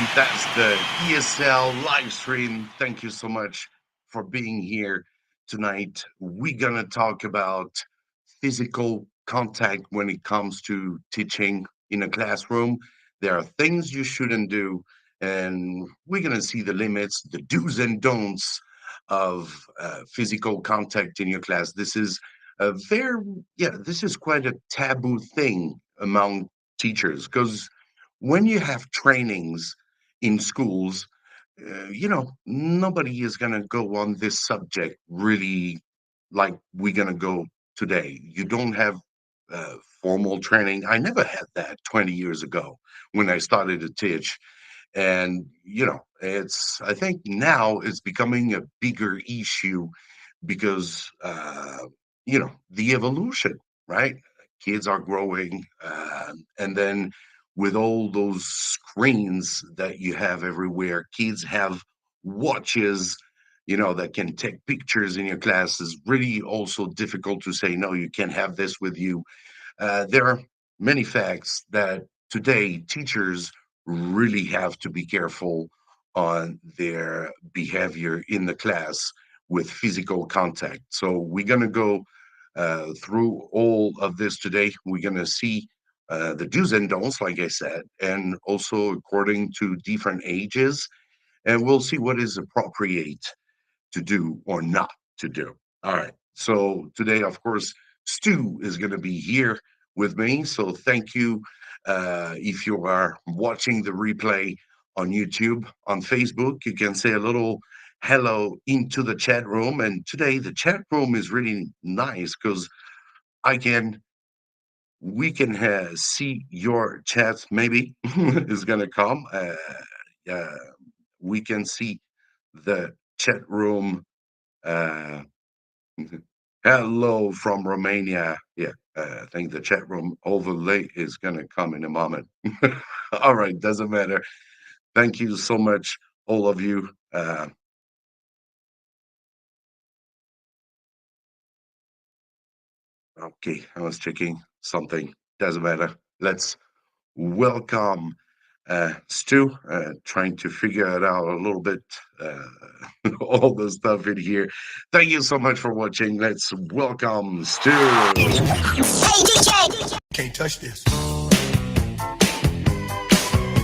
and that's the ESL live stream. Thank you so much for being here tonight. We're going to talk about physical contact when it comes to teaching in a classroom. There are things you shouldn't do, and we're going to see the limits, the do's and don'ts of physical contact in your class. This is a this is quite a taboo thing among teachers because when you have trainings in schools, nobody is going to go on this subject really like we're going to go today. You don't have formal training. I never had that 20 years ago when I started to teach. And, I think now it's becoming a bigger issue because, the evolution, right? Kids are growing. And then with all those screens that you have everywhere, kids have watches, that can take pictures in your class. Is really also difficult to say, no, you can't have this with you. There are many facts that today teachers really have to be careful on their behavior in the class with physical contact. So we're going to go through all of this today. We're going to see the do's and don'ts, like I said, and also according to different ages, and we'll see what is appropriate to do or not to do. All right. So today, of course, Stu is going to be here with me. So thank you. If you are watching the replay on YouTube, on Facebook, you can say a little hello into the chat room. And today, the chat room is really nice because I can we can see your chats. Maybe is going to come. Uh, we can see the chat room. Uh, Hello from Romania. Yeah, I think the chat room overlay is going to come in a moment. All right, doesn't matter. Thank you so much, all of you. Okay, I was checking something. Doesn't matter. Let's welcome Stu, trying to figure it out a little bit, all the stuff in here. Thank you so much for watching. Let's welcome Stu. Hey, DJ! Can't touch this.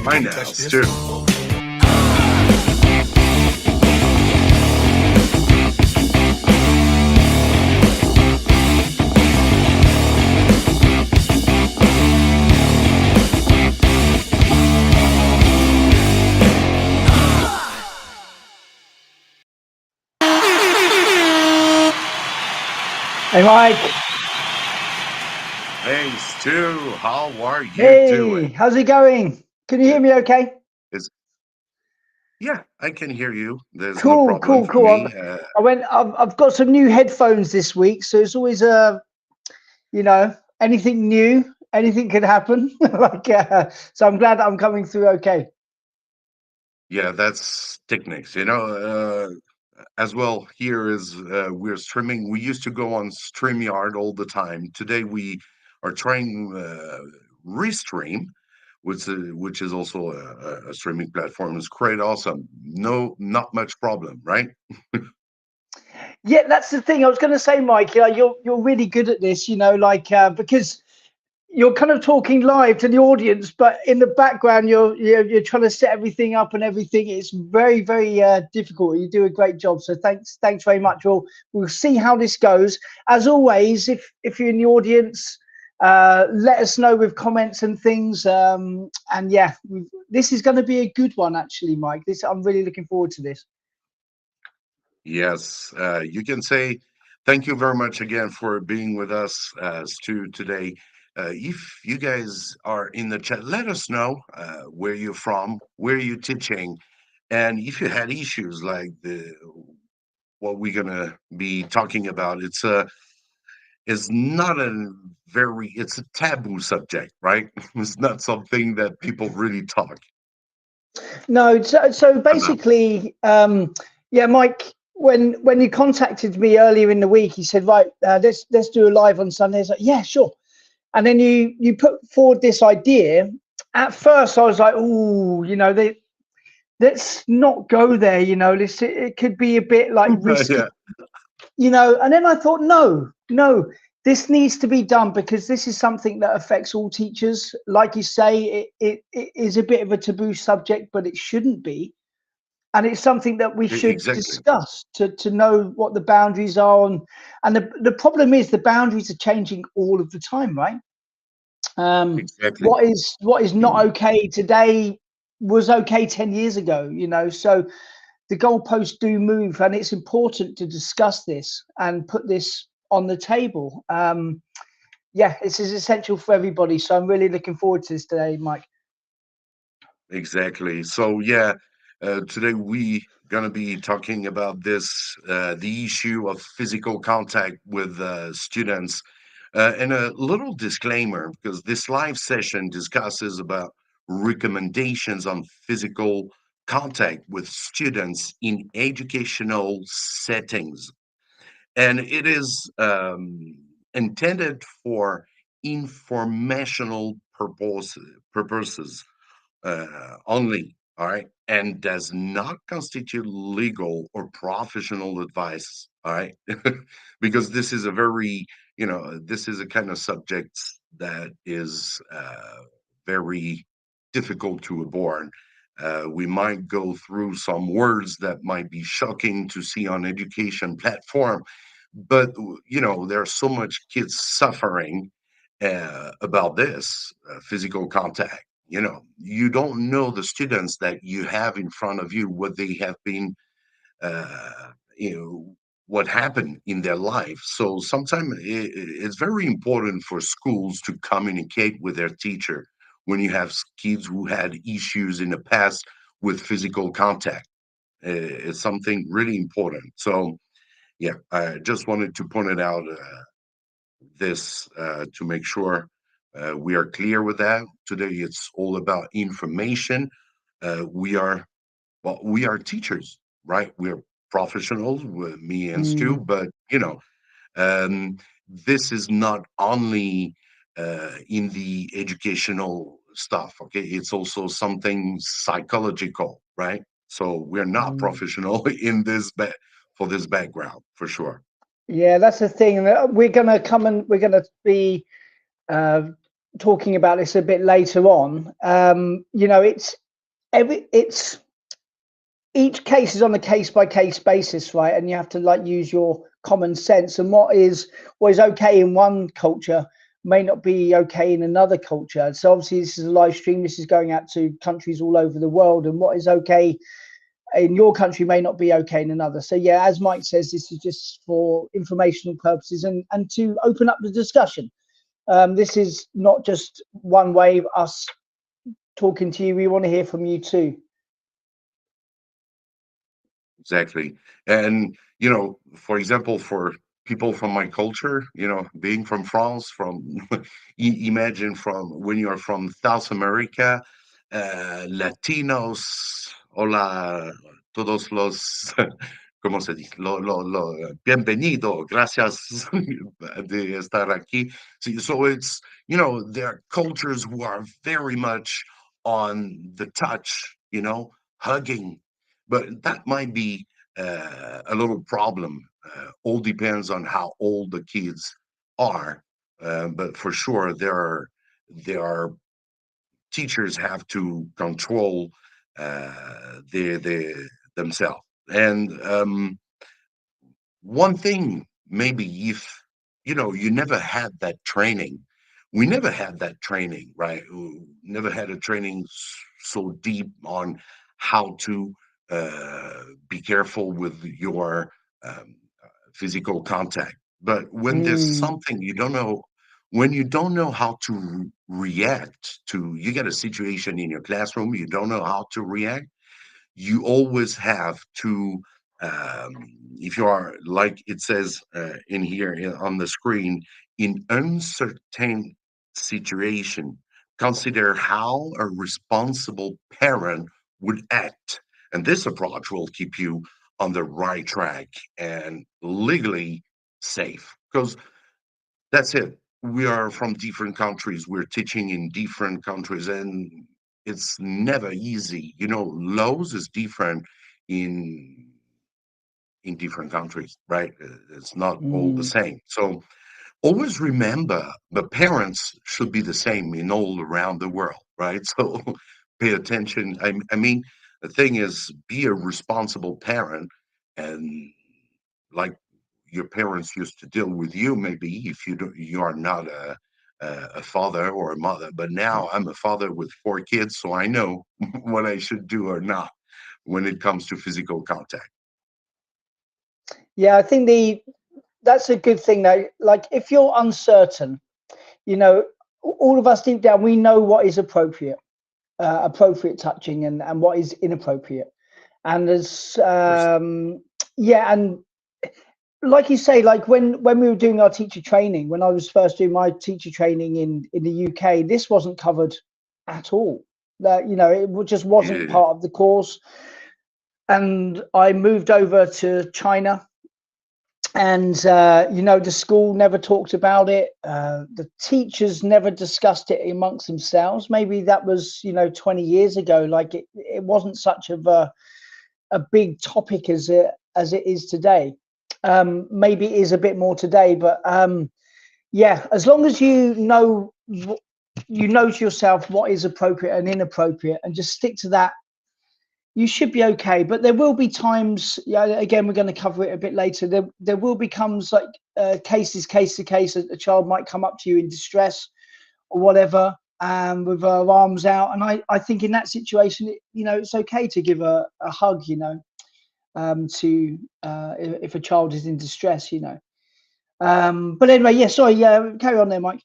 Hi now, Touch this. Stu. Hey, Mike. Hey, Stu, how are you Hey, doing? how's it going? Can you hear me okay? Yeah, I can hear you. There's no Cool, problem cool, for cool. me. I've got some new headphones this week, so it's always anything new, anything could happen. So I'm glad that I'm coming through okay. Yeah, that's techniques. As well, here is we're streaming. We used to go on StreamYard all the time. Today we are trying Restream, which is also a streaming platform. It's quite awesome. No, not much problem, right? Yeah, that's the thing I was going to say, Mike. You're really good at this, because you're kind of talking live to the audience, but in the background you're trying to set everything up and everything. It's very, very difficult. You do a great job, so thanks very much. We'll see how this goes. As always, if you're in the audience, let us know with comments and things. And yeah, this is going to be a good one, actually, Mike. I'm really looking forward to this. Yes, you can say thank you very much again for being with us, Stu, today. If you guys are in the chat, let us know where you're from, where you're teaching, and if you had issues like what we're gonna be talking about. It's not it's a taboo subject, right? It's not something that people really talk No, so about. basically, yeah, Mike, when you contacted me earlier in the week, he said, right, let's do a live on Sunday. I was like, yeah, sure. And then you put forward this idea. At first, I was like, oh, let's not go there, it could be a bit like risky, Yeah, and then I thought, no, this needs to be done because this is something that affects all teachers. Like you say, it is a bit of a taboo subject, but it shouldn't be. And it's something that we should exactly, discuss to know what the boundaries are. And the problem is the boundaries are changing all of the time, right? exactly. What is not Mm, okay today was okay 10 years ago, so the goalposts do move, and it's important to discuss this and put this on the table. Yeah, this is essential for everybody. So I'm really looking forward to this today, Mike. exactly. So yeah, today we gonna be talking about the issue of physical contact with students. And a little disclaimer, because this live session discusses about recommendations on physical contact with students in educational settings. And it is intended for informational purposes only, all right, and does not constitute legal or professional advice, all right, because this is a very, this is a kind of subject that is very difficult to abort. We might go through some words that might be shocking to see on education platform, but there's so much kids suffering about this physical contact. You don't know the students that you have in front of you, what they have been, uh, you know, what happened in their life. So sometimes it's very important for schools to communicate with their teacher when you have kids who had issues in the past with physical contact. It's something really important. So yeah, I just wanted to point it out. This to make sure we are clear with that. Today, it's all about information. We are teachers, right? We're professionals, with me and Stu, Mm, but um, this is not only in the educational stuff. Okay, it's also something psychological, right? So we're not mm. professional in for this background for sure. Yeah, that's the thing. And we're gonna be uh, talking about this a bit later on. It's each case is on a case by case basis, right? And you have to like use your common sense. And what is okay in one culture may not be okay in another culture. So obviously, this is a live stream. This is going out to countries all over the world, and what is okay in your country may not be okay in another. So yeah, as Mike says, this is just for informational purposes and to open up the discussion. This is not just one way of us talking to you. We want to hear from you too. Exactly. And, for example, for people from my culture, being from France, imagine from when you're from South America, Latinos, hola, todos los, ¿cómo se dice? Bienvenido, gracias de estar aquí. So it's, there are cultures who are very much on the touch, hugging, but that might be a little problem. All depends on how old the kids are. But for sure, there are teachers have to control their themselves. And one thing, maybe if you never had that training, we never had that training, right? We never had a training so deep on how to be careful with your um, physical contact. But when there's Mm, something you don't know, when you don't know how to react to, you get a situation in your classroom, you don't know how to react, you always have to, um, if you are, like it says in here on the screen, in uncertain situation, consider how a responsible parent would act. And this approach will keep you on the right track and legally safe. Because that's it. We are from different countries. We're teaching in different countries. And it's never easy. You know, laws is different in different countries, right? It's not all the Mm. same. So always remember the parents should be the same in all around the world, right? So pay attention. I mean, the thing is, be a responsible parent, and like your parents used to deal with you, maybe if you are not a father or a mother. But now I'm a father with 4 kids, so I know what I should do or not when it comes to physical contact. Yeah, I think that's a good thing though. Like if you're uncertain, you know, all of us deep down, we know what is appropriate, appropriate touching and what is inappropriate. And there's, Of course. yeah, and like you say, like when we were doing our teacher training, when I was first doing my teacher training in the UK, this wasn't covered at all. That, you know, just wasn't Yeah, part of the course. And I moved over to China, and you know, the school never talked about it. The teachers never discussed it amongst themselves. Maybe that was, you know, 20 years ago. Like it wasn't such of a big topic as it is today. Maybe it is a bit more today, but yeah, as long as you know you know to yourself what is appropriate and inappropriate, and just stick to that, you should be okay. But there will be times, yeah, again, we're going to cover it a bit later. There will becomes like case to case. A child might come up to you in distress or whatever, with her arms out, and I think in that situation, you know, it's okay to give a hug, you know, to if a child is in distress, you know. But anyway, yeah, sorry, yeah, carry on there, Mike.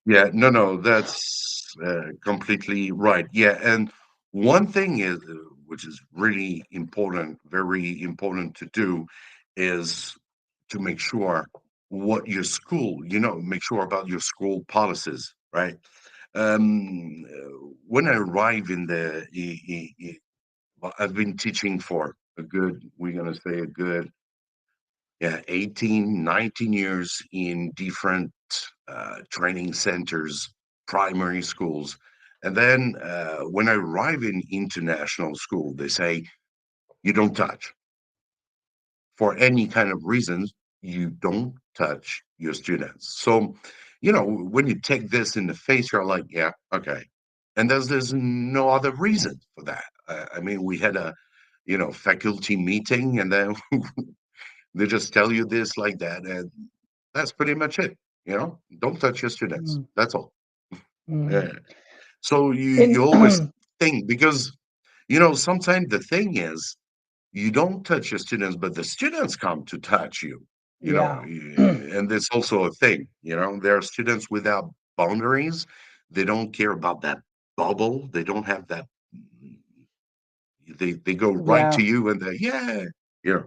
yeah, no, that's completely right. Yeah, and one thing is, which is really important, very important to do, is to make sure what your school, make sure about your school policies, right? When I arrive in well, I've been teaching for a good, we're gonna say a good, yeah, 18, 19 years in different training centers, primary schools. And then when I arrive in international school, they say, you don't touch. For any kind of reasons, you don't touch your students. So, when you take this in the face, you're like, yeah, okay. And there's no other reason for that. I mean, we had a, faculty meeting, and then they just tell you this like that, and that's pretty much it. Don't touch your students. Mm, That's all. mm. Yeah. So you In always think, because sometimes the thing is, you don't touch your students, but the students come to touch you. yeah, And there's also a thing. There are students without boundaries. They don't care about that bubble. They don't have that. They go right yeah. to you, and they, yeah, yeah.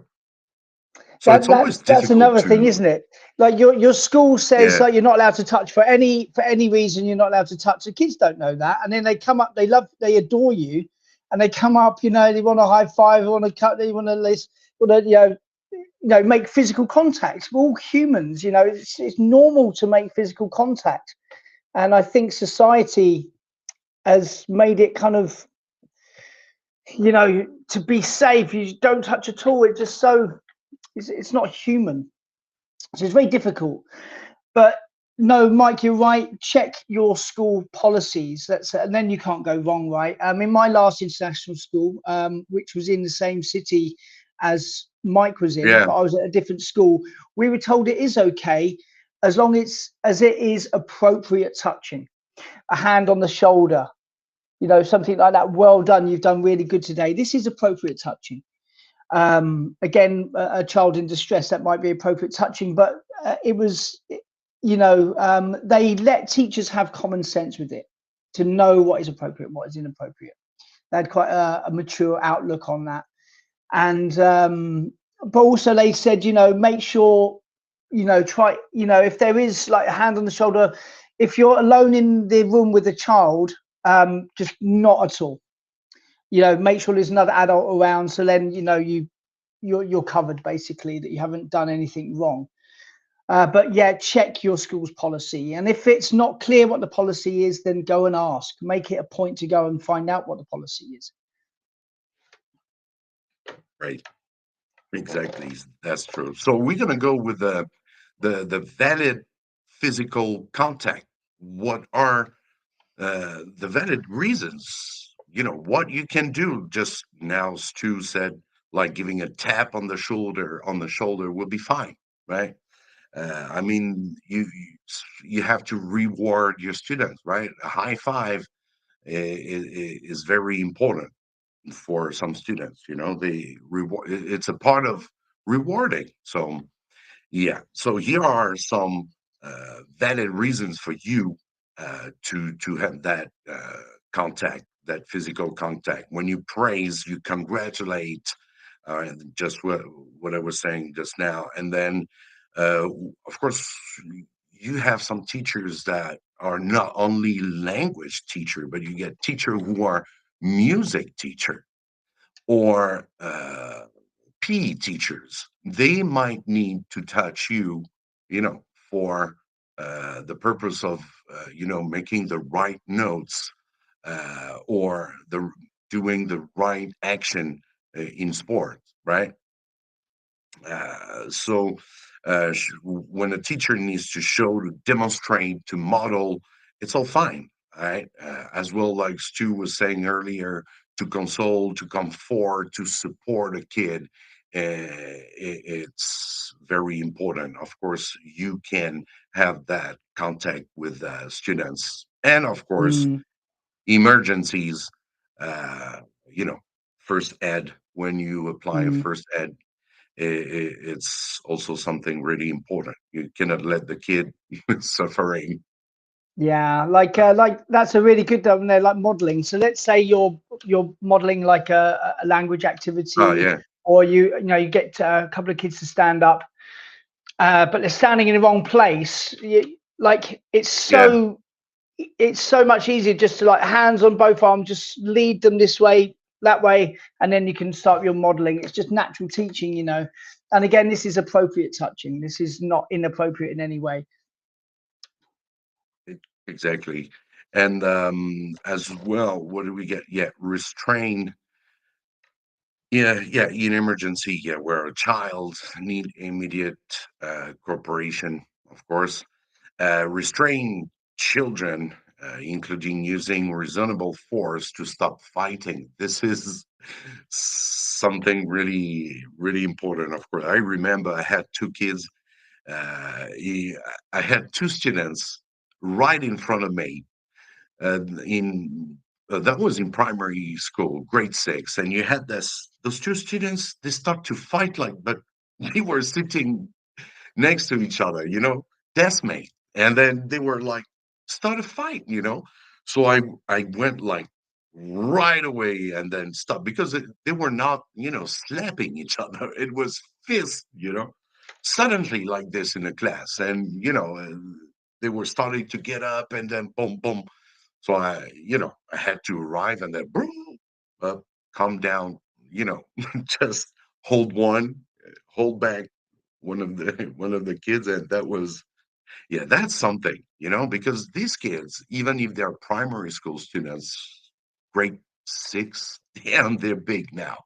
So it's That always that's difficult another thing, to, isn't it? Like your school says yeah. like you're not allowed to touch for any reason. You're not allowed to touch. The kids don't know that, and then they come up. They adore you, and they come up. You know, they want to high five. They want to cut. They want to list. Want to make physical contact. We're all humans. You know, it's normal to make physical contact, and I think society has made it kind of, to be safe. You don't touch at all. It's just so it's not human. So it's very difficult. But no, Mike, you're right. Check your school policies. And then you can't go wrong, right? In my last international school, which was in the same city as Mike was in, Yeah. but I was at a different school, we were told it is okay as long as it is appropriate touching, a hand on the shoulder, something like that. Well done, you've done really good today. This is appropriate touching. Again, a child in distress, that might be appropriate touching, but it was, they let teachers have common sense with it, to know what is appropriate and what is inappropriate. They had quite a mature outlook on that. And but also they said, make sure, try, if there is like a hand on the shoulder, if you're alone in the room with a child, just not at all. Make sure there's another adult around, so then you're covered, basically, that you haven't done anything wrong. But yeah, check your school's policy. And if it's not clear what the policy is, then go and ask. Make it a point to go and find out what the policy is. Right. Exactly. That's true. So we're gonna go with the valid physical contact. What are the valid reasons? What you can do. Just now, Stu said, like giving a tap on the shoulder will be fine, right? I mean, you have to reward your students, right? A high five is very important for some students. The reward, it's a part of rewarding. So yeah, so here are some valid reasons for you to have that contact, that physical contact. When you praise, you congratulate, just what I was saying just now. And then, of course, you have some teachers that are not only language teacher, but you get teacher who are music teacher or PE teachers. They might need to touch you, for the purpose of, making the right notes or doing the right action in sport, right? So when a teacher needs to show, to demonstrate, to model, it's all fine, right? As well, like Stu was saying earlier, to console, to comfort, to support a kid, it's very important. Of course, you can have that contact with students, and of course, Mm, emergencies. Uh, you know, first ed, when you apply a mm. first ed, it's also something really important. You cannot let the kid suffering. Yeah, like that's a really good one there, like modeling. So let's say you're modeling like a language Oh activity, yeah, or you get a couple of kids to stand up, but they're standing in the wrong place. Like yeah, it's so much easier just to like hands on both arms, just lead them this way, that way, and then you can start your modeling. It's just natural teaching. And again, this is appropriate touching. This is not inappropriate in any way. exactly. And as well, what do we get? Yeah, restrained. Yeah, yeah, in emergency, yeah, where a child need immediate cooperation, of course. Restrain children, including using reasonable force to stop fighting. This is something really, really important. Of course, I remember I had two kids. I had two students right in front of me in that was in primary school, grade six, and you had those two students. They start to fight like, but they were sitting next to each other, deskmate, and then they were like start a fight, So I went like right away and then stopped because they were not, slapping each other. It was fist, suddenly like this in a class, and they were starting to get up, and then boom, boom. So I had to arrive and then boom, up, calm down, just hold hold back one of the one of the kids, and that was yeah, that's something, because these kids, even if they're primary school students, grade six, damn, they're big now.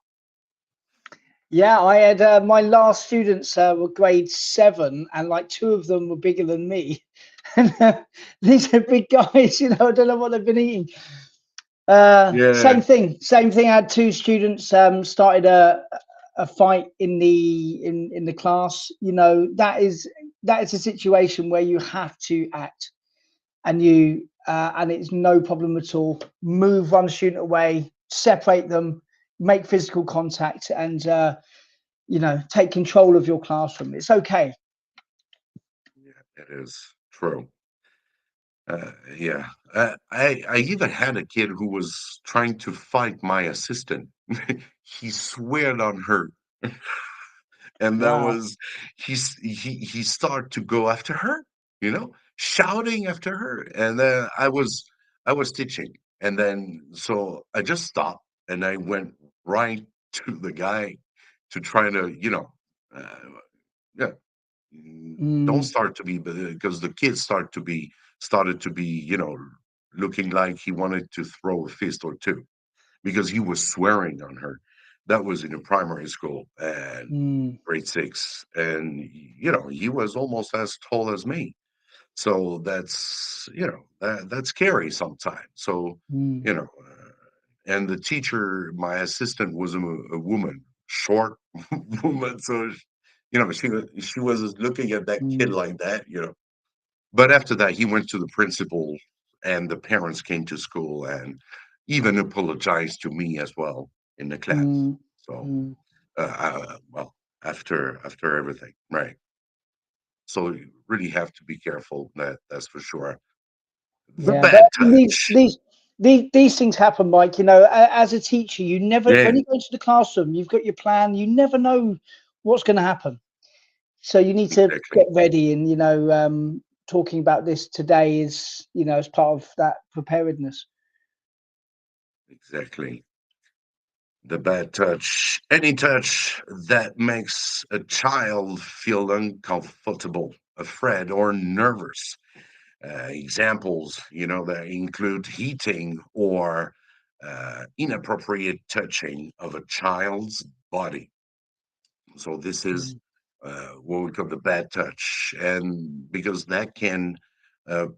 Yeah, I had my last students were grade 7, and like two of them were bigger than me. And these are big guys. I don't know what they've been eating. Yeah, Same thing. I had two students started a fight in the class. That is a situation where you have to act, and it's no problem at all. Move one student away, separate them, make physical contact, and take control of your classroom. It's okay. yeah, it is true. Yeah, I even had a kid who was trying to fight my assistant. He sweared on her, and that Wow. was he started to go after her, shouting after her, and then I was teaching, and then so I just stopped and I went right to the guy to try to uh, yeah, Don't Mm, start to be, because the kids started to be, looking like he wanted to throw a fist or two because he was swearing on her. That was in a primary school and mm, grade six, and he was almost as tall as me. So that's scary sometimes. So mm, and the teacher, my assistant, was a woman, short woman. So she was looking at that kid mm, like that. But after that, he went to the principal, and the parents came to school and even apologized to me as well in the class. mm, So, mm. well, after everything, right? So you really have to be careful. That's for sure. The Yeah, but bad these touch. these these things happen, Mike. As a teacher, you never Yeah, when you go into the classroom, you've got your plan. You never know what's going to happen, so you need to exactly, get ready. And talking about this today is as part of that preparedness. exactly. The bad touch. Any touch that makes a child feel uncomfortable, afraid, or nervous. Examples, that include heating or inappropriate touching of a child's body. So this is Mm, what we call the bad touch, and because that can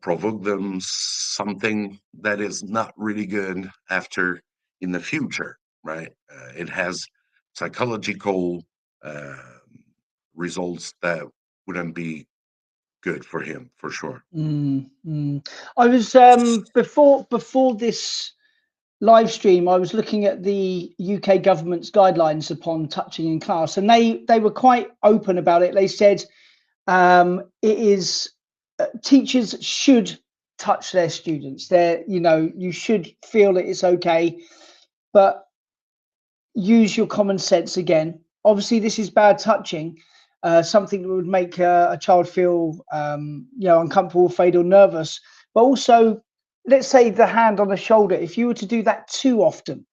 provoke them something that is not really good after in the future, right? It has psychological uh, results that wouldn't be good for him for sure. mm. I was before this live stream, I was looking at the UK government's guidelines upon touching in class, and they were quite open about it. They said it is teachers should touch their students. You should feel that it's okay, but use your common sense again. Obviously, this is bad touching, something that would make a child feel, uncomfortable, afraid, or nervous. But also, let's say the hand on the shoulder. If you were to do that too often,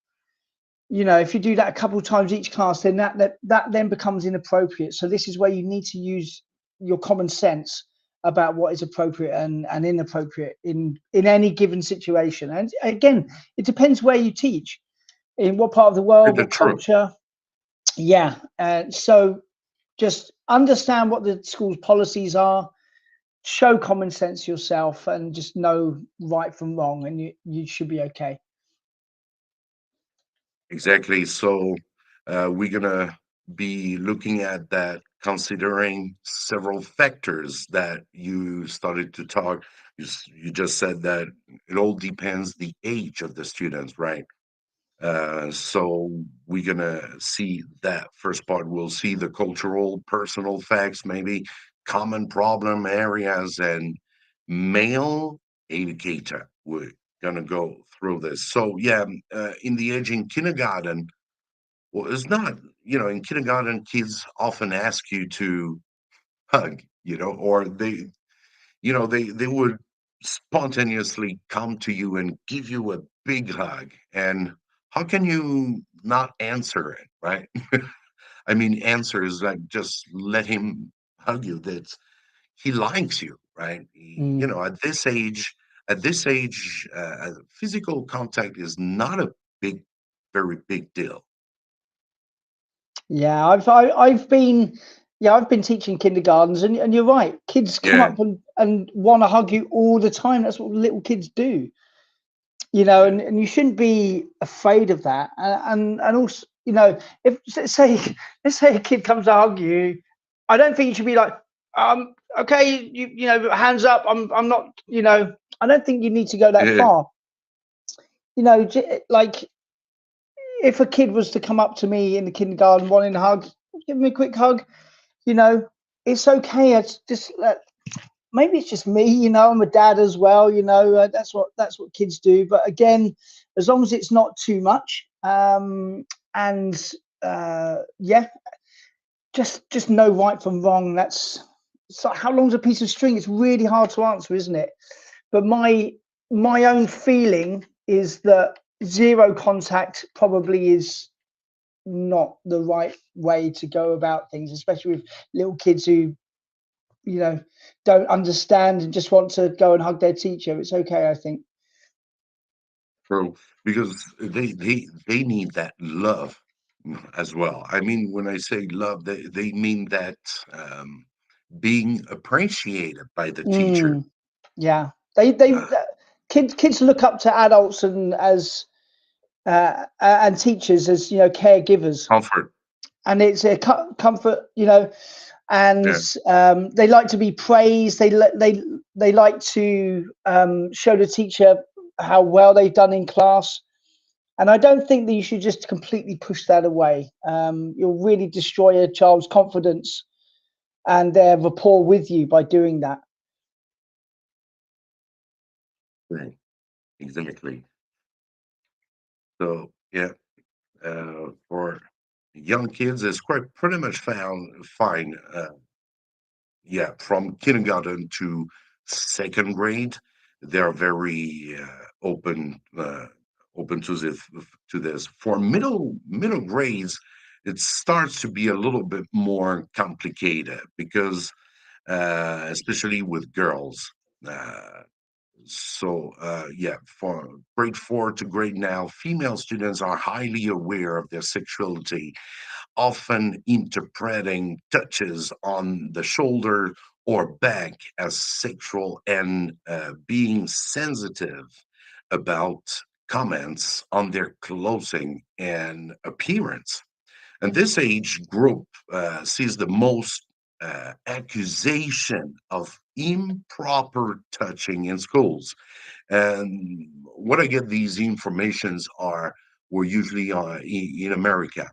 if you do that a couple of times each class, then that then becomes inappropriate. So this is where you need to use your common sense about what is appropriate and inappropriate in any given situation. And again, it depends where you teach, in what part of the world, The what truth. culture. Yeah. So just understand what the school's policies are, show common sense yourself, and just know right from wrong, and you should be okay. Exactly. So we're gonna be looking at that, considering several factors that you started to talk. You just said that it all depends the age of the students, right? So we're gonna see that first part. We'll see the cultural, personal facts, maybe common problem areas, and male educator. We're gonna go through this. So yeah, in the age in kindergarten, well, it's not. In kindergarten, kids often ask you to hug. Or they would spontaneously come to you and give you a big hug. And how can you not answer it, right? I mean, answer is like, just let him hug you. That he likes you, right? Mm. At this age, physical contact is not a big, very big deal. Yeah, I've been teaching kindergartens, and you're right. Kids come Yeah, up and want to hug you all the time. That's what little kids do, yeah, and you shouldn't be afraid of that. And also, if let's say a kid comes to hug you, I don't think you should be like, okay, hands up. I'm not, I don't think you need to go that yeah, far. Like if a kid was to come up to me in the kindergarten wanting a hug, give me a quick hug. you know, it's okay. It's just maybe it's just me. I'm a dad as well. That's what kids do. But again, as long as it's not too much, and yeah, just know right from wrong. That's so. How long's a piece of string? It's really hard to answer, isn't it? But my own feeling is that zero contact probably is not the right way to go about things, especially with little kids who don't understand and just want to go and hug their teacher. It's okay, I think. True, because they need that love as well. I mean, when I say love, they mean that being appreciated by the teacher. Mm, yeah, they Uh, kids look up to adults and as and teachers as caregivers, Comfort. and it's a comfort, and Yeah. they like to be praised. They like to show the teacher how well they've done in class. And I don't think that you should just completely push that away. You'll really destroy a child's confidence and their rapport with you by doing that. Right. Exactly. So yeah, for young kids, it's quite pretty much found fine. Yeah, from kindergarten to second grade, they're very open to this. For middle grades, it starts to be a little bit more complicated because, especially with girls. Uh, yeah, for grade 4 to grade now, female students are highly aware of their sexuality, often interpreting touches on the shoulder or back as sexual and being sensitive about comments on their clothing and appearance. And this age group sees the most accusation of improper touching in schools. And what I get these informations are were usually in America,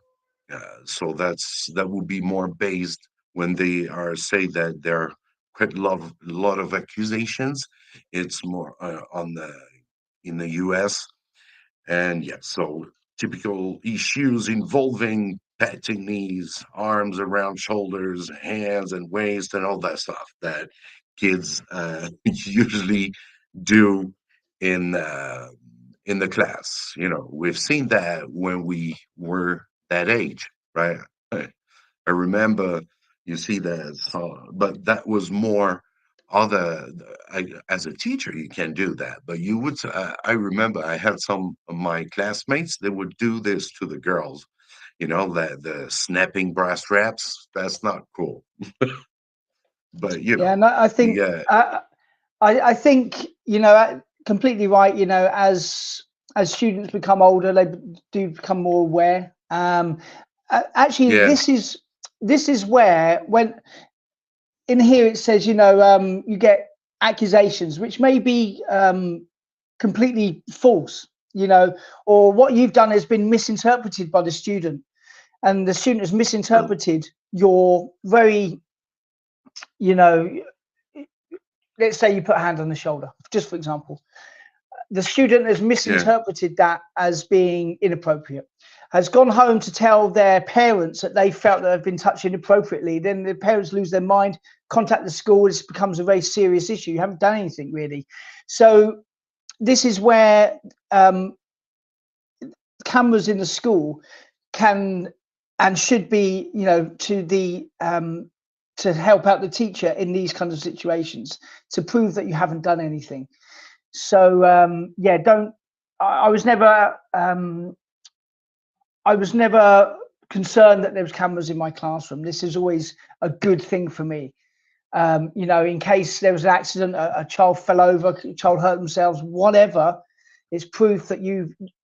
so that would be more based when they are say that there are quite lot of accusations. It's more on the in the U.S. And yeah, so typical issues involving patting knees, arms around shoulders, hands and waist, and all that stuff that kids usually do in uh, in the class. You know, we've seen that when we were that age, right? I remember you see that, but that was more other. As a teacher, you can do that, but you would. I remember I had some of my classmates that would do this to the girls. You know that the snapping bra straps. That's not cool. But you Yeah, know, and I think yeah, I think completely right. As students become older, they do become more aware. Actually, yeah, this is where when in here it says you get accusations which may be completely false, or what you've done has been misinterpreted by the student, and the student has true. misinterpreted your very, you know, let's say you put a hand on the shoulder, just for example. The student has Yeah, misinterpreted that as being inappropriate, has gone home to tell their parents that they felt that they've been touched inappropriately. Then the parents lose their mind, contact the school. This becomes a very serious issue. You haven't done anything really. So this is where cameras in the school can and should be, to help out the teacher in these kinds of situations to prove that you haven't done anything. So yeah, don't. I was never. I was never concerned that there was cameras in my classroom. This is always a good thing for me. In case there was an accident, a child fell over, a child hurt themselves, whatever, it's proof that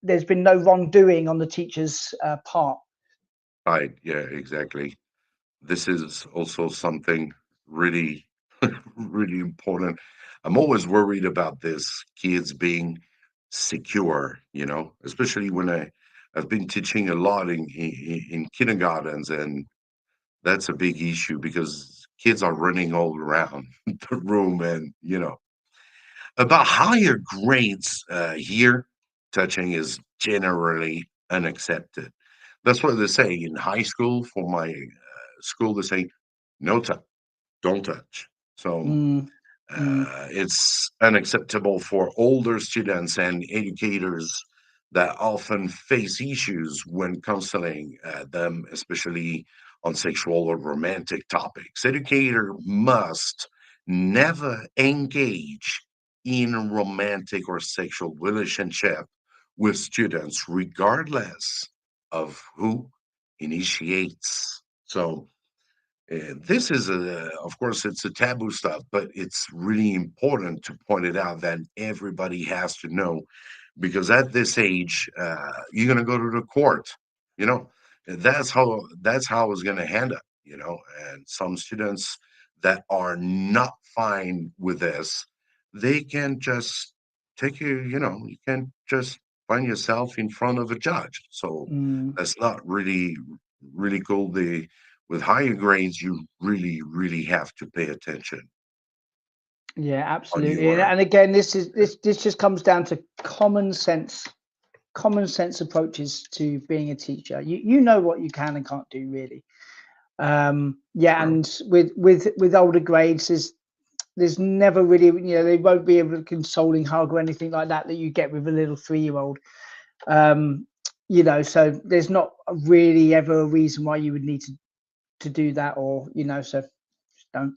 there's been no wrongdoing on the teacher's part. right. Yeah, exactly. This is also something really, really important. I'm always worried about this kids being secure, especially when I've been teaching a lot in kindergartens, and that's a big issue because kids are running all around the room, and about higher grades here, touching is generally unaccepted. That's what they say in high school. For my school, they say no touch, don't touch. So Mm, mm, it's unacceptable for older students and educators that often face issues when counseling them, especially on sexual or romantic topics. Educator must never engage in a romantic or sexual relationship with students, regardless of who initiates. So this is of course, it's a taboo stuff, but it's really important to point it out that everybody has to know, because at this age, you're gonna go to the court, you know, and that's how it's gonna end up, and some students that are not fine with this, they can just take you can just find yourself in front of a judge. So Mm. that's not really cool. With higher grades, you really have to pay attention Yeah, on absolutely. And, your. and again, this just comes down to common sense approaches to being a teacher. You know what you can and can't do, really. Yeah, Sure. and with older grades, there's never really, they won't be able to consoling hug or anything like that you get with a little 3-year-old. So there's not really ever a reason why you would need to do that, or so just don't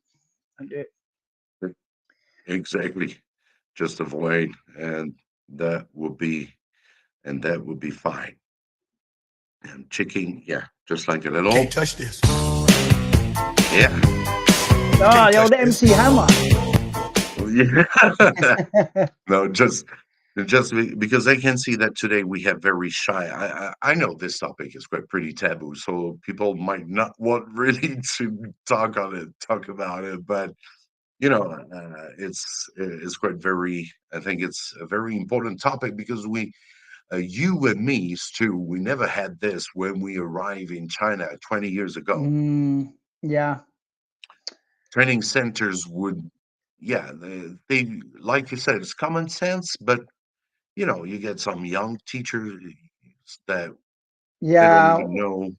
do it. Exactly. Just avoid, that would be that would be fine. And chicken, yeah, just like a Can't little, touch this. yeah, Ah, Can't the touch old this. MC Hammer. yeah. No, because I can see that today we have very shy. I know this topic is quite pretty taboo, so people might not want really to talk about it, but it's quite very. I think it's a very important topic because you and me, Stu, we never had this when we arrived in China 20 years ago. Yeah. Training centers would, yeah, they like you said, it's common sense, but you get some young teachers that they don't Yeah. even know.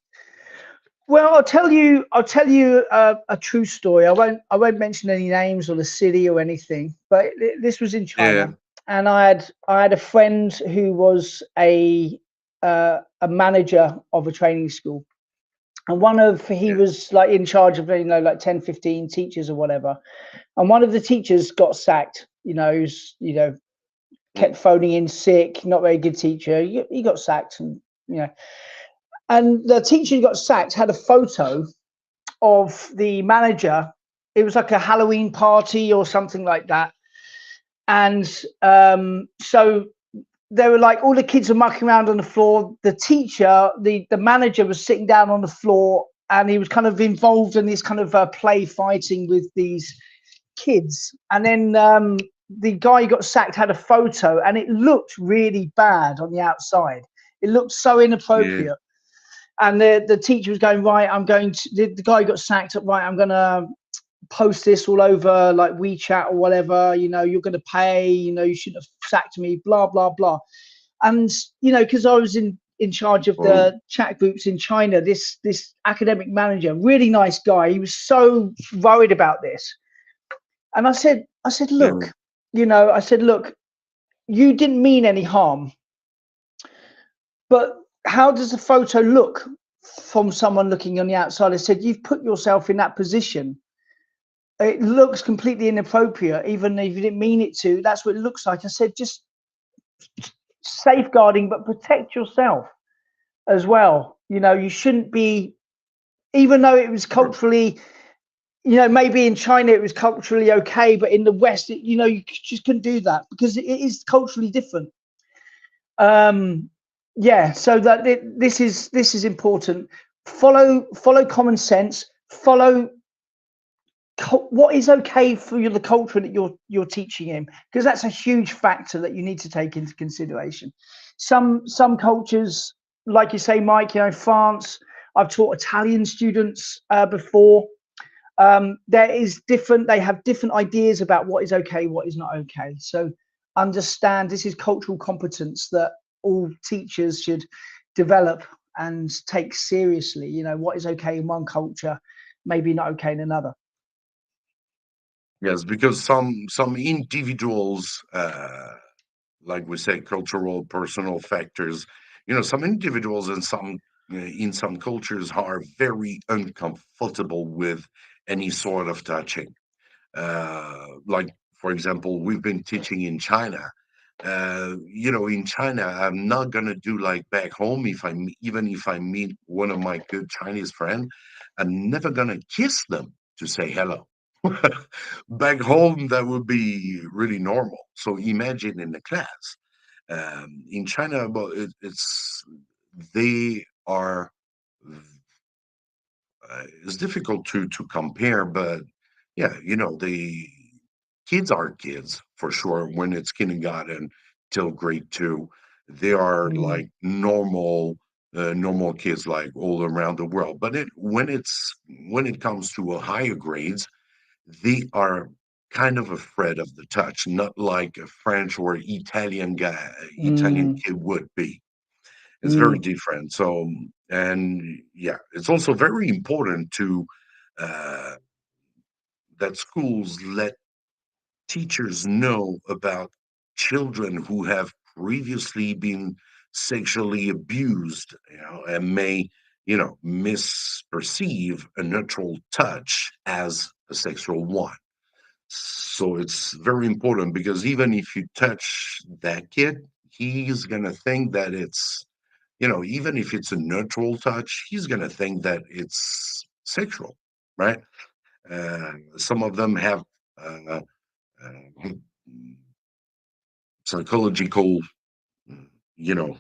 Well, I'll tell you a true story. I won't mention any names or the city or anything, but this was in Yeah, China, and I had a friend who was a manager of a training school, and he yeah. was like in charge of like 10, 15 teachers or whatever, and one of the teachers got sacked. Kept Mm, phoning in sick, not very good teacher. He got sacked, you know, and the teacher who got sacked had a photo of the manager. It was like a Halloween party or something like that. And so they were like, all the kids were mucking around on the floor. The teacher, the manager was sitting down on the floor, and he was kind of involved in this kind of play fighting with these kids. And then the guy who got sacked had a photo, and it looked really bad on the outside. It looked so yeah, inappropriate. And the teacher was going, right, I'm going to, the guy who got sacked, right, I'm going to post this all over like WeChat or whatever, you're going to pay, you shouldn't have sacked me, blah, blah, blah. And, because I was in charge of oh, the chat groups in China, this academic manager, really nice guy, he was so worried about this. And I said, yeah, look, you didn't mean any harm, but how does the photo look from someone looking on the outside? I said, you've put yourself in that position. It looks completely inappropriate, even if you didn't mean it to. That's what it looks like. I said, just safeguarding, but protect yourself as well. You shouldn't be, even though it was sure. culturally, maybe in China it was culturally okay, but in the West, you just couldn't do that because it is culturally different. Yeah, so that this is important. Follow common sense. Follow what is okay for the culture that you're teaching him, because that's a huge factor that you need to take into consideration. Some cultures, like you say, Mike, France, I've taught Italian students before. There is different, they have different ideas about what is okay, what is not okay. So understand this is cultural competence that all teachers should develop and take seriously. What is okay in one culture, maybe not okay in another. Yes, because some individuals like we say, cultural, personal factors. Some individuals and some in some cultures are very uncomfortable with any sort of touching. Like, for example, we've been teaching in China. In China, I'm not gonna do like back home. Even if I meet one of my good Chinese friends, I'm never gonna kiss them to say hello. Back home, that would be really normal. So imagine in the class. In China, well, they are. It's difficult to compare, but yeah, the kids are kids for sure. When it's kindergarten till grade two, they are Mm, like normal kids like all around the world. But when it comes to a higher grades, they are kind of afraid of the touch, not like a French or Italian mm, kid would be. It's very mm, different. So, and yeah, it's also very important to uh, that schools let teachers know about children who have previously been sexually abused, and may, misperceive a neutral touch as a sexual one. So it's very important because even if you touch that kid, he's gonna think that even if it's a neutral touch, he's gonna think that it's sexual, right? Some of them have uh, uh, psychological, you know,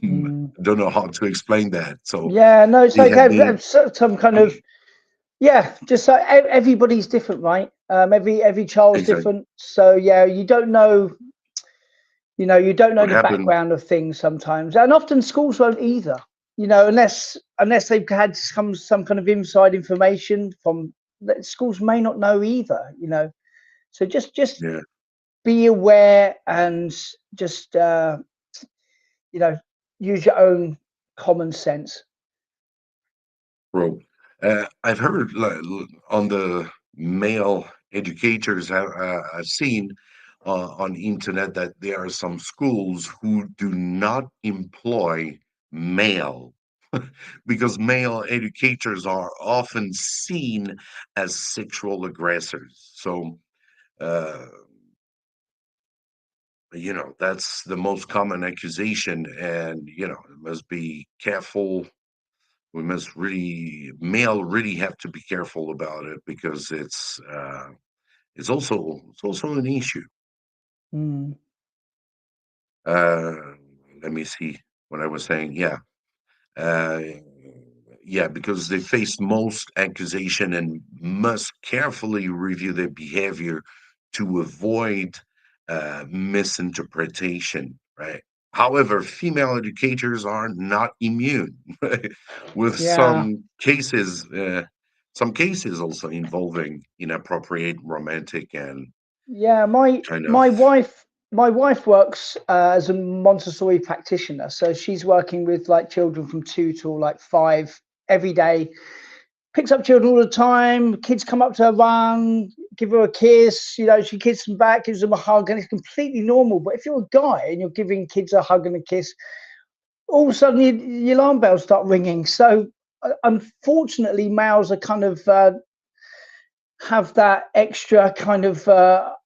mm. don't know how to explain that. So Yeah, no, it's they have okay. been, Some kind of, yeah, just like everybody's different, right? Every child's exactly different. So yeah, you don't know what the happened. background of things sometimes, and often schools won't either. Unless they've had some kind of inside information from that schools may not know either. So just Yeah, be aware and just you know use your own common sense. bro. I've heard on the male educators I've seen on internet that there are some schools who do not employ male because male educators are often seen as sexual aggressors. So, uh, that's the most common accusation, and must be careful. We must really male really have to be careful about it because it's also an issue. Mm, Uh, Let me see what I was saying. Yeah. Uh, yeah, because they face most accusation and must carefully review their behavior to avoid misinterpretation, right? However, female educators are not immune, right? With yeah, some cases also involving inappropriate romantic and yeah. My kind of my wife my wife works as a Montessori practitioner, so she's working with like children from 2 to like 5 every day. Picks up children all the time. Kids come up to her, run, give her a kiss. She kisses them back, gives them a hug, and it's completely normal. But if you're a guy and you're giving kids a hug and a kiss, all of a sudden your alarm bells start ringing. So unfortunately, males are kind of have that extra kind of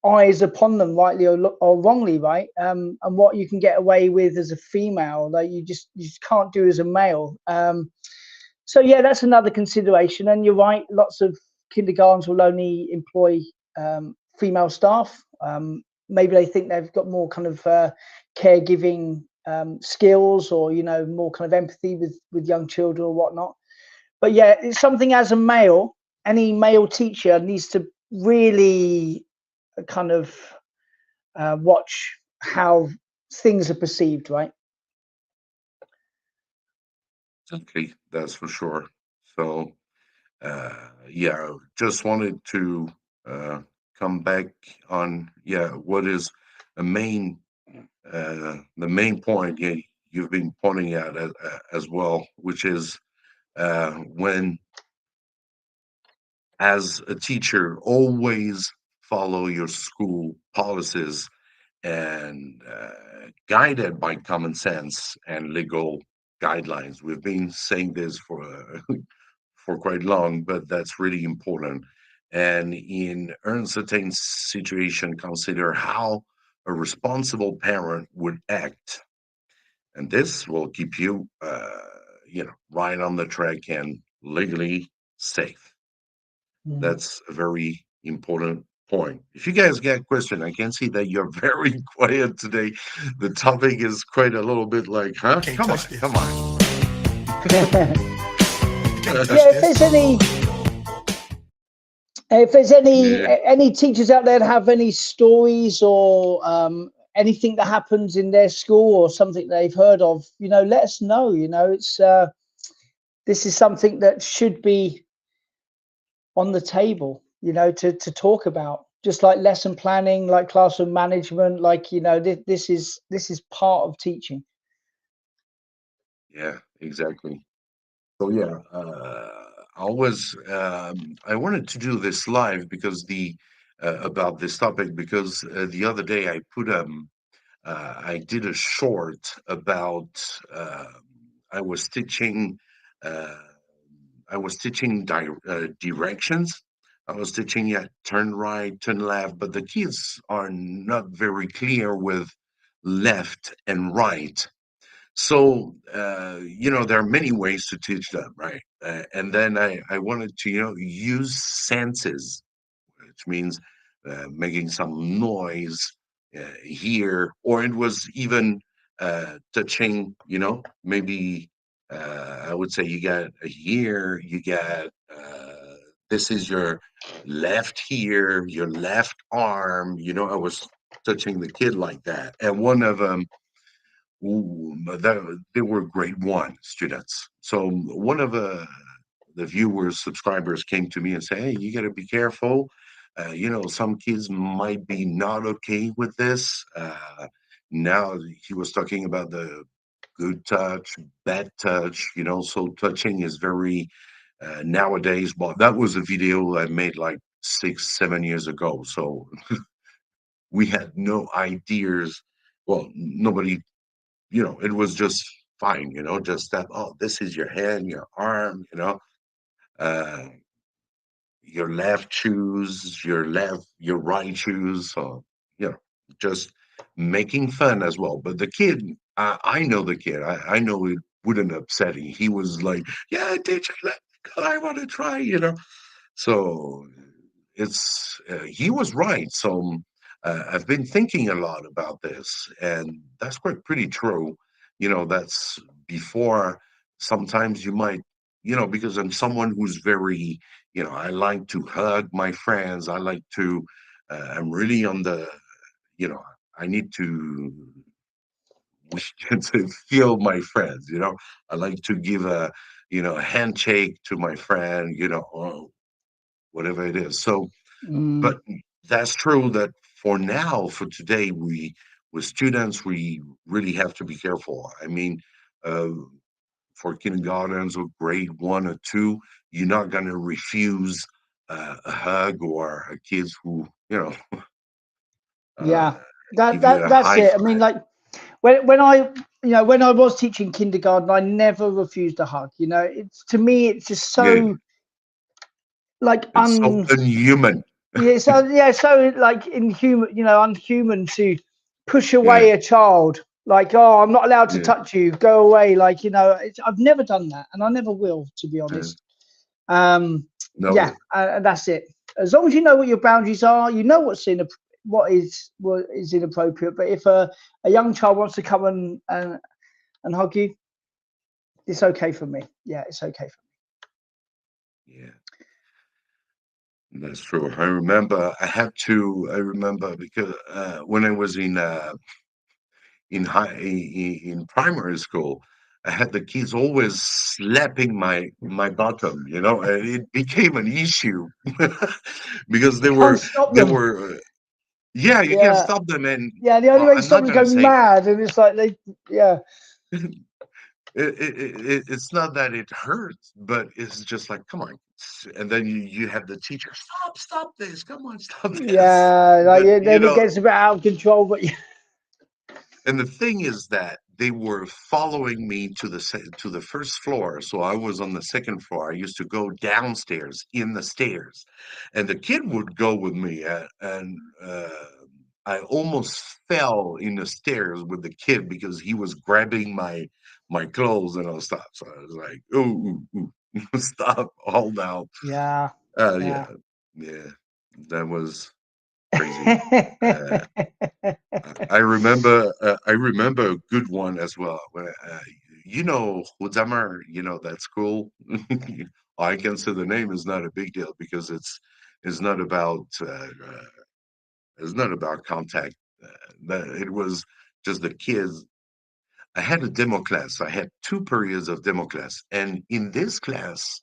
eyes upon them, rightly or wrongly, right? And what you can get away with as a female, that you just can't do as a male. So yeah, that's another consideration. And you're right, lots of kindergartens will only employ female staff. Maybe they think they've got more kind of caregiving skills, or more kind of empathy with young children or whatnot. But yeah, it's something as a male, any male teacher needs to really kind of watch how things are perceived, right? exactly, that's for sure. So yeah, just wanted to uh, come back on, yeah, what is the main point, yeah, you've been pointing out as well, which is when, as a teacher, always follow your school policies and guided by common sense and legal guidelines. We've been saying this for for quite long, but that's really important. And in uncertain situation, consider how a responsible parent would act, and this will keep you, right on the track and legally safe. Mm. That's a very important point. If you guys get a question, I can see that you're very quiet today. The topic is quite a little bit like, huh? Can't Come on, touch this. come on. Can't touch Yeah, this. if there's any Yeah, any teachers out there that have any stories or anything that happens in their school or something they've heard of, let us know. It's this is something that should be on the table, to talk about. Just like lesson planning, like classroom management, like this is part of teaching. yeah, exactly. So yeah, I wanted to do this live because the about this topic because the other day I did a short about I was teaching uh, directions. I was teaching, yeah, turn right, turn left, but the kids are not very clear with left and right. So, there are many ways to teach them, right? And then I wanted to, use senses, which means making some noise here, or it was even touching, maybe I would say you got a here, you got this is your left here, your left arm, I was touching the kid like that. And one of them, ooh, but they were grade one students. So one of the viewers, subscribers came to me and said, "Hey, you got to be careful. Some kids might be not okay with this." Now he was talking about the good touch, bad touch. So touching is very nowadays. But that was a video I made like 6, 7 years ago. So we had no ideas. Well, nobody, it was just fine, just that, oh, this is your hand, your arm, uh, your left shoes, your right shoes. So, just making fun as well. But the kid, I know the kid, I know it wouldn't upset him. He was like, yeah, teacher, let me go. I want to try, So he was right. So I've been thinking a lot about this, and that's quite pretty true. That's before sometimes you might, because I'm someone who's very, I like to hug my friends. I like to, I'm really on the, you know, I need to to feel my friends. I like to give a handshake to my friend. Or whatever it is. So Mm, but that's true that for now, for today, with students, we really have to be careful. I mean, uh, for kindergartens or grade one or two, you're not going to refuse a hug or a kids who, uh, yeah, that give you that a that's high it. I mean, five. like when I was teaching kindergarten, I never refused a hug. It's to me, it's just Good. so like It's so unhuman. so like inhuman, unhuman to push Yeah. away a child. Like, oh, I'm not allowed to Yeah. touch you. Go away. Like, I've never done that, and I never will, to be Yeah. honest. Um, yeah, No. that's it. As long as you know what your boundaries are, you know what is inappropriate. But if a young child wants to come and hug you, it's okay for me. Yeah, it's okay for Yeah. That's true. I remember because when I was in primary school, I had the kids always slapping my bottom, and it became an issue because me. You can't stop they them. were yeah, you can Yeah, stop them, and yeah. The only way to I'm stop not them is gonna go say mad, and it's like yeah. it's not that it hurts, but it's just like, come on, and then you have the teacher, stop this, come on, stop this, Yeah, like but then it gets a bit out of control. But yeah, And the thing is that they were following me to the first floor. So I was on the second floor. I used to go downstairs in the stairs, and the kid would go with me. And I almost fell in the stairs with the kid because he was grabbing my clothes, and I was stop. So I was like, "Ooh, ooh, ooh. Stop, hold out." Yeah. Yeah, Yeah. yeah, that was crazy. Uh, I remember a good one as well. You know, Hudzamar, you know that school. I can say the name is not a big deal because it's not about it's not about contact. It was just the kids. I had a demo class. I had 2 periods of demo class, and in this class,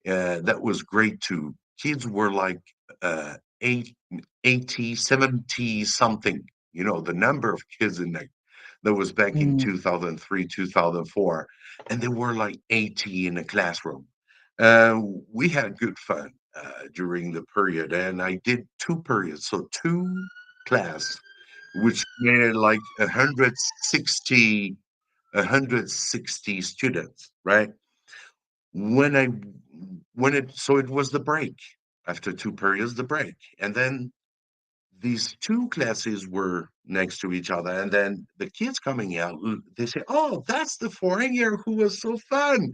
that was great too. Kids were like uh, eight, 80, 70 something. You know, the number of kids in that was back in Mm. 2003, 2004, and there were like 80 in a classroom. Uh, we had good fun during the period, and I did 2 periods, so 2 class, which made like 160 students, right? When I when it so it was the break after 2 periods, the break, and then these 2 classes were next to each other, and then the kids coming out, they say, "Oh, that's the foreign year who was so fun,"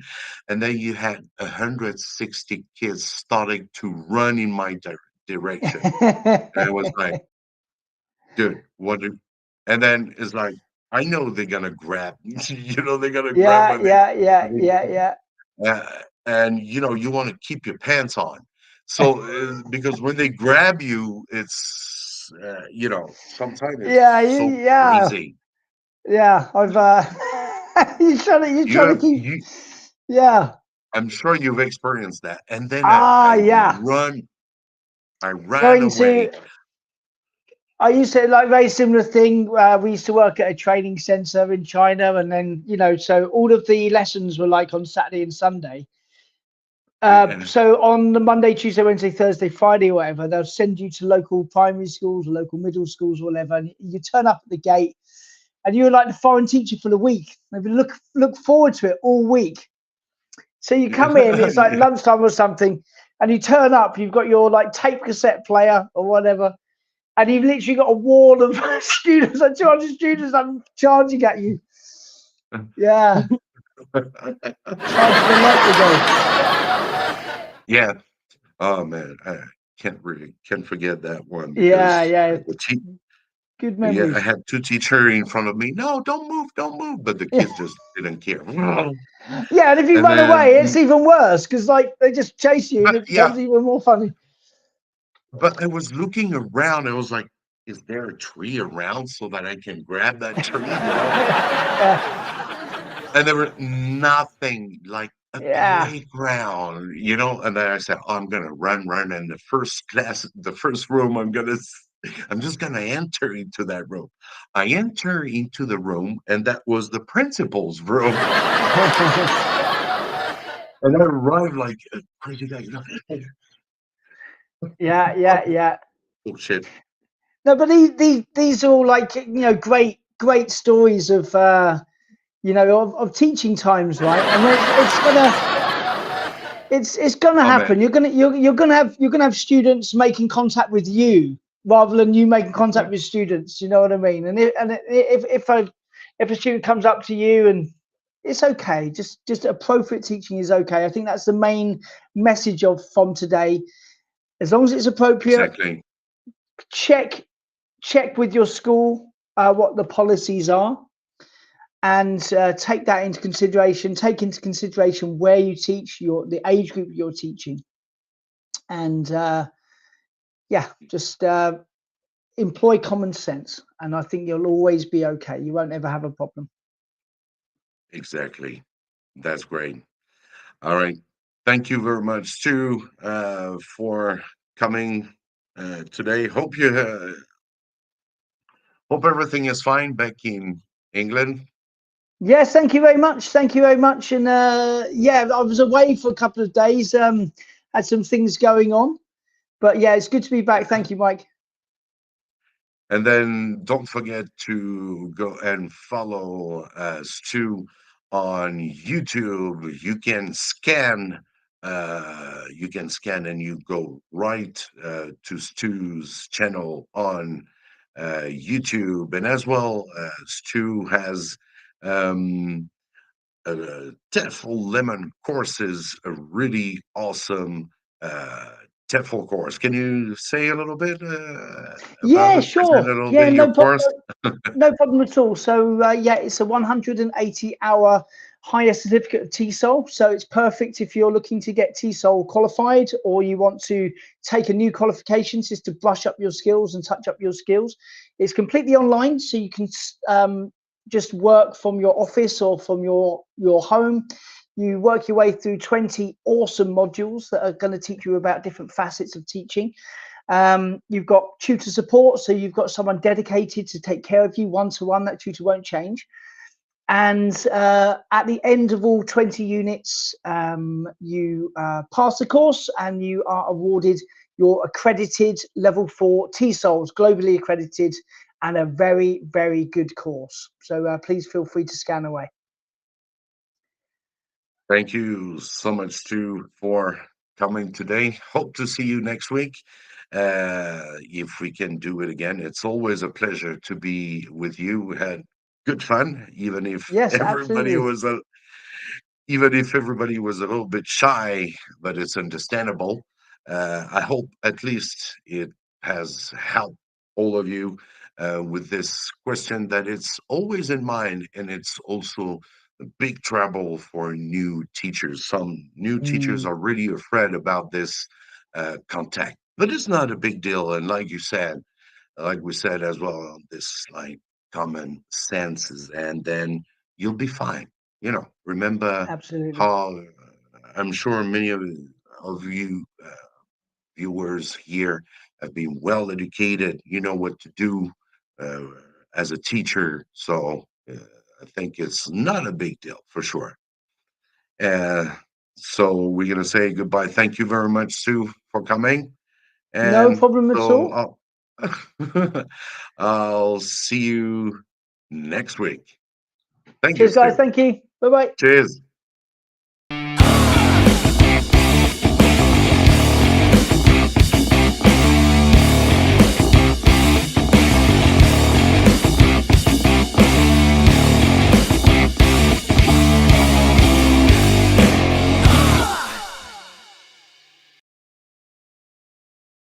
and then you had 160 kids starting to run in my direction, and it was like, "Dude, what?" And then it's like, I know they're gonna grab, they're gonna grab Yeah, when yeah, yeah, they yeah, yeah. and you want to keep your pants on. So because when they grab you, it's sometimes Yeah, it's so yeah, crazy. yeah. I've you're You trying to have keep, you. yeah. I'm sure you've experienced that. And then Ah, yeah. I ran Going away. to, I used to like very similar thing. We used to work at a training center in China, and then so all of the lessons were like on Saturday and Sunday. Yeah, So on the Monday, Tuesday, Wednesday, Thursday, Friday, or whatever, they'll send you to local primary schools or local middle schools or whatever, and you turn up at the gate, and you're like the foreign teacher for the week. Maybe look forward to it all week. So you come in, yeah, it's like lunchtime or something, and you turn up. You've got your like tape cassette player or whatever, and you've literally got a wall of students, like 200 students, I'm charging at you. Yeah, charging the light yeah. Oh man, I can't forget that one bill. Yeah, because yeah, the good yeah, I memories. had 2 teacher in front of me. "No, don't move," but the kids just didn't care. Yeah, and if you And run away, it's then even worse because like they just chase you and but it yeah, becomes even more funny. but I was looking around, I was like, "Is there a tree around so that I can grab that tree?" Yeah, And there was nothing, like a yeah, playground, and then I said, "Oh, I'm gonna run, and the first room I'm just gonna enter into that room." I enter into the room, and that was the principal's room. And I arrived like a crazy guy, yeah, "Oh, yeah, yeah. oh shit." No, but these are all like great stories of of teaching times, right? And it's gonna Oh happen. man, You're gonna have students making contact with you rather than you making contact yeah, with students. You know what I mean? And if a student comes up to you and it's okay, just appropriate teaching is okay. I think that's the main message of from today. As long as it's appropriate, exactly. check check with your school what the policies are, and take that into consideration. Take into consideration where you teach, the age group you're teaching, and yeah, just employ common sense, and I think you'll always be okay. You won't ever have a problem. Exactly. That's great. All right. Thank you very much, Stu, for coming today. Hope everything is fine back in England. Yes, thank you very much. Thank you very much. And yeah, I was away for a couple of days. Had some things going on, but yeah, it's good to be back. Thank you, Mike. And then don't forget to go and follow Stu on YouTube. You can scan and you go right to Stu's channel on YouTube. And as well, Stu has um, TEFL Lemon courses, a really awesome uh, TEFL course. Can you say a little bit about Yeah, it? Present a sure. little Yeah, bit your no problem. course? No problem at all. So yeah, it's a 180-hour higher certificate of TESOL. So it's perfect if you're looking to get TESOL qualified, or you want to take a new qualification just to brush up your skills and touch up your skills. It's completely online, so you can just work from your office or from your home. You work your way through 20 awesome modules that are going to teach you about different facets of teaching. You've got tutor support, so you've got someone dedicated to take care of you one-to-one. That tutor won't change. And at the end of all 20 units, you pass the course and you are awarded your accredited level 4 TESOLs, globally accredited, and a very, very good course. So please feel free to scan away. Thank you so much, Stu, for coming today. Hope to see you next week. If we can do it again, it's always a pleasure to be with you. We had good fun, Yes, absolutely. even if everybody was a little bit shy, but it's understandable. I hope at least it has helped all of you with this question that it's always in mind, and it's also a big trouble for new teachers. Some new teachers Mm, are really afraid about this contact, but it's not a big deal. And like we said as well, this like common senses, and then you'll be fine. Remember absolutely. how I'm sure many of you viewers here have been well educated. You know what to do uh, as a teacher, so I think it's not a big deal for sure. Uh, so we're gonna say goodbye. Thank you very much, Sue, for coming. No And problem at so all. I'll see you next week. Thank you, Cheers, guys. Stu. Thank you. Bye bye. Cheers.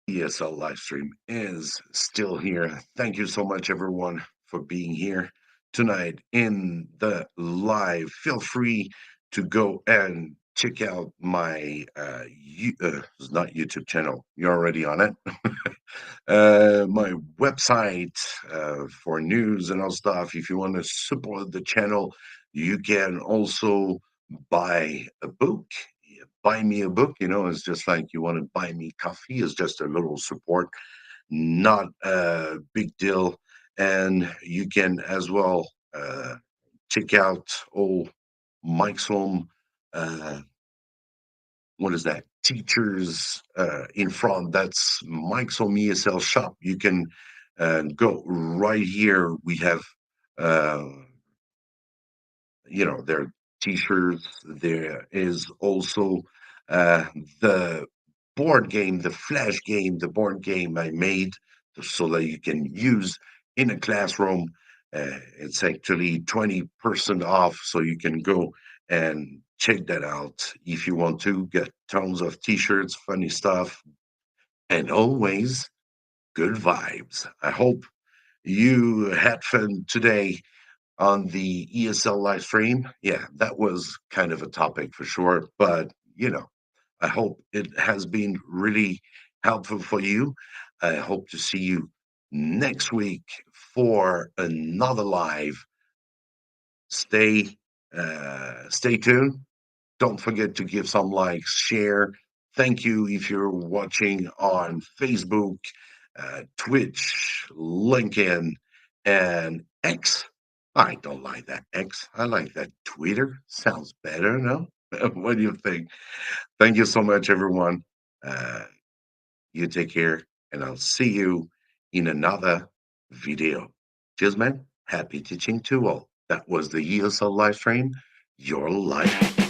ESL live stream is still here. Thank you so much, everyone, for being here tonight in the live. Feel free to go and check out my it's not YouTube channel. You're already on it. My website for news and all stuff. If you want to support the channel, you can also buy a book. Buy me a book, it's just like you want to buy me coffee, is just a little support, not a big deal. And you can as well check out old Mike's Home. Uh, what is that? Teachers in front. That's Mike's Home ESL shop. You can go right here. We have, uh, their t-shirts. There is also uh, the board game, the flash game, the board game I made so that you can use in a classroom. It's actually 20% off, so you can go and check that out if you want to get tons of t-shirts, funny stuff, and always good vibes. I hope you had fun today on the ESL live stream. Yeah, that was kind of a topic for sure, but I hope it has been really helpful for you. I hope to see you next week for another live. Stay tuned. Don't forget to give some likes, share. Thank you if you're watching on Facebook, Twitch, LinkedIn, and X. I don't like that X. I like that Twitter. Sounds better, no? What do you think? Thank you so much, everyone. Uh, you take care, and I'll see you in another video. Cheers, man. Happy teaching to all. That was the ESL live stream. Your life.